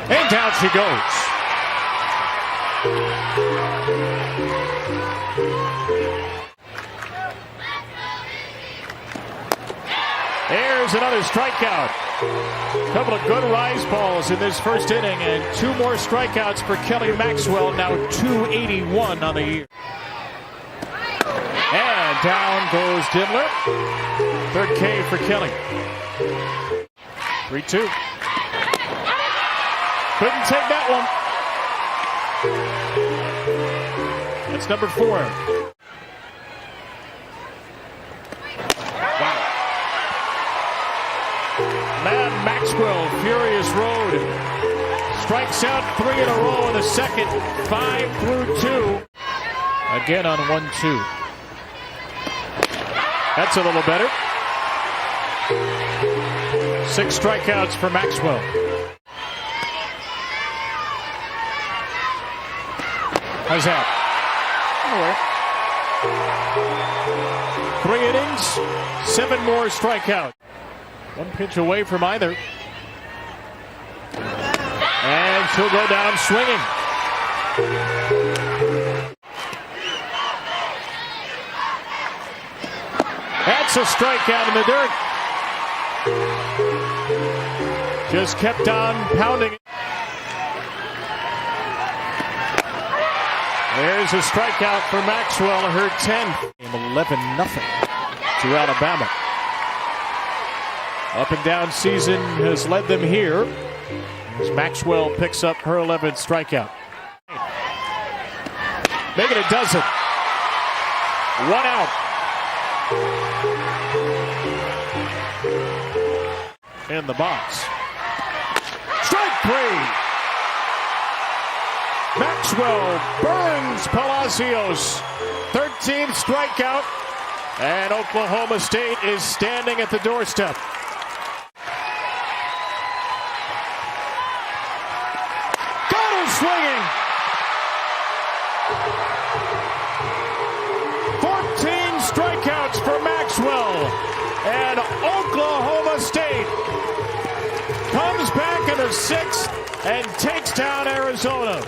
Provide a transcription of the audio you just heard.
And down she goes. There's another strikeout. A couple of good rise balls in this first inning, and 2 more strikeouts for Kelly Maxwell. Now 281 on the year. And down goes Diddler. Third K for Kelly. 3-2. Couldn't take that one. That's number 4. Wow. Man, Maxwell, furious road. Strikes out 3 in a row in the second. 5 through 2. Again on 1-2. That's a little better. 6 strikeouts for Maxwell. How's that? 3 innings, 7 more strikeouts. 1 pitch away from either. And she'll go down swinging. That's a strikeout in the dirt. Just kept on pounding. There's a strikeout for Maxwell, her 10th. 11-0 to Alabama. Up and down season has led them here as Maxwell picks up her 11th strikeout. Making a dozen. 1 out. In the box. Strike 3. Maxwell burns Palacios. 13th strikeout. And Oklahoma State is standing at the doorstep. Got him swinging. 14 strikeouts for Maxwell. And Oklahoma State comes back in the 6th and takes down Arizona.